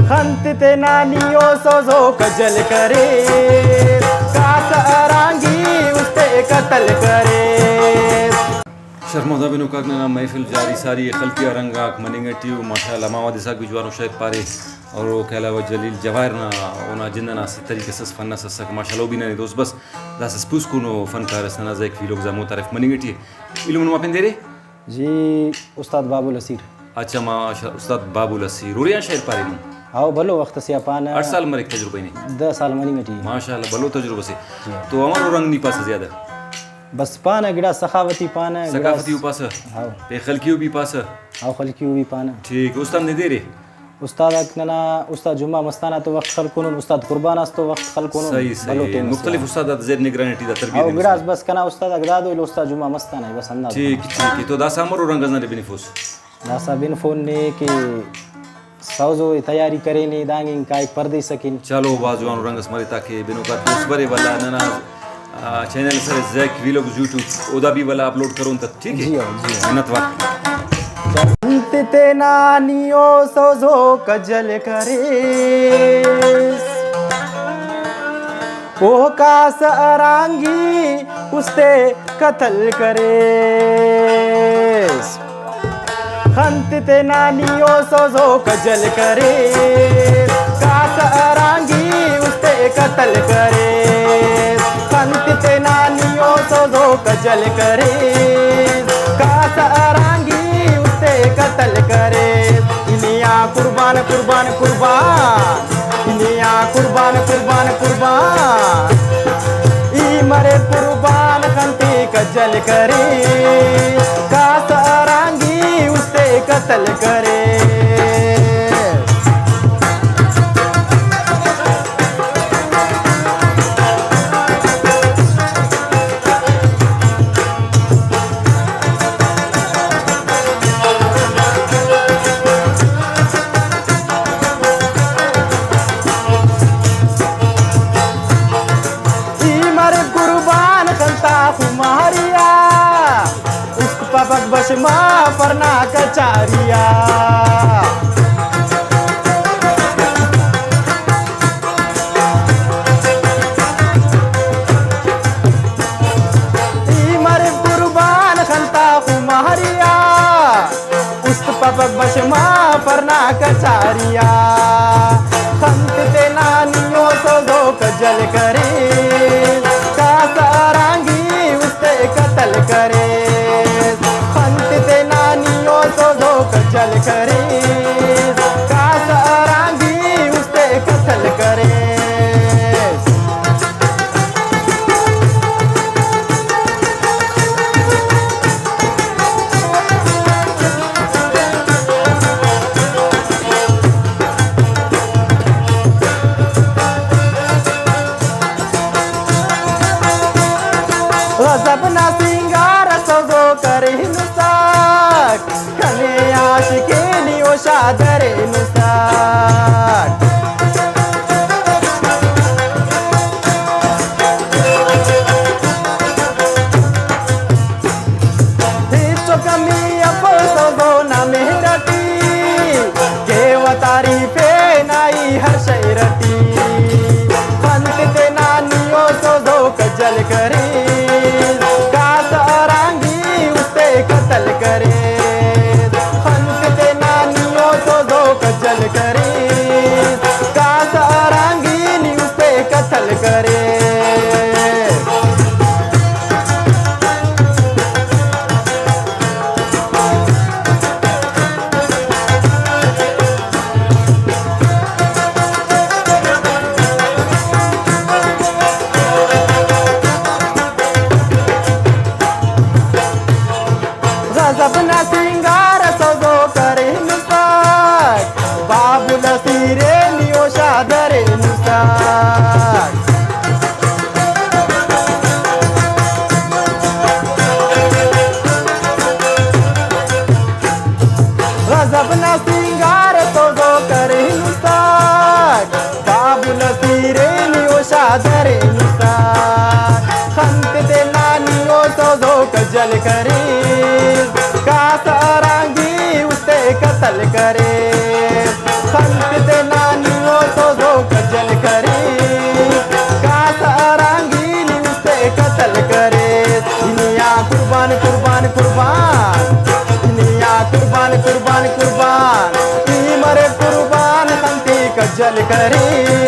खंतते नानियो सोजो causal करे कास अरांगी उसते कतल करे शर्मोदा बिनो कागना महफिल जारी सारी खलतिया रंगा मनिंगटियो माशाल्लाह मावादी साग बिजवानो शेख पारे और वो के अलावा जलील जवाहरना ओना जिंदना से तरीके से फन्ना सक माशाल्लाह बिना दोस्त बस दास स्पूस कुनो फनकार सना जैक फी लोग जामो तारीफ मनिंगटी इल्म माफिन देरे जी उस्ताद बाबुल असीर अच्छा माशा उस्ताद बाबुल असीर रोरिया शेर पारे नु आओ भलो वक्त से अपन 8 साल मरे तजुर्बे ने 10 साल मनिंगटी माशाल्लाह भलो तजुर्बे से तो हमारो रंग नहीं पास ज्यादा बस पाना गिड़ा सखावती पाना सकाफती उपास हाँ पे खलकियो भी पास आओ खलकी भी पाना ठीक उस्ताद ने दे रे उस्ताद अकना उस्ताद जुम्मा मस्ताना तो वक्त खल कोन उस्ताद कुर्बान तो वक्त खल कोन सही सही मुख्तलिफ उस्ताद जेर निगरानी टी दा आओ तरबियत गिड़ास बस कना उस्ताद अगदादो उस्ताद जुम्मा मस्ताना बस अंदाज ठीक तो दास हमारो रंग जने बेनिफोस दासा बिन फोन ने कि सौजो तैयारी करे ने दांगिंग काय पर्दे सकिन चलो बाजवान रंगस मरे ताके बिनो का उसबरे वाला नना channel sir Jack vlog YouTube ओदा भी वाला अपलोड करूं तक ठीक है जी मेहनत वक्त खंतते नानियो सोजो कजल करे ओ कास अरांगी उसते कतल करे खंतते नानियो सोजो कजल करे कास अरांगी उसते कतल करे खंतते नानियो सोजो कजल करे कास अरांगी उसते कतल करे इलिया कुर्बान कुर्बान कुर्बान इलिया कुर्बान कुर्बान कुर्बान ई मरे कुर्बान खंती कजल करे कास अरांगी उसते कतल करे बशमा परना कचारिया मर कुर्बान खलता कुमारिया उस पपक बशमा परना कचारिया खंतते नानियो सोजो कजल करे कास अरांगी उसते कतल करे खंतते नानियो सोजो कजल करे कास अरांगी उसते कतल करे गजबना सिंगार सोजो करे नुसाक कने आशिके नियो शादरे नुसाक हिचो कमी अपो सोजो ना मेहरती केव तारीफे नाई हर शैरती खंतते नानियो सोजो कजल करे कतल करे खंतते नानियो सोजो कजल करे कास अरांगी उसते कतल करे गजबना सिंगार सोजो करे नुसाक बाबुल असीरे नियो शादरे नुसाक गजबना सिंगार सोजो करे नुसाक बाबुल असीरे नियो शादरे नुसाक खंतते नानियो सोजो कजल करे कास अरांगी उसते कतल करे खंतते नानी कुर्बान कुर्बान कुर्बान दुनिया कुर्बान कुर्बान कुर्बान ई मरे कुर्बान तंती कज्जल करी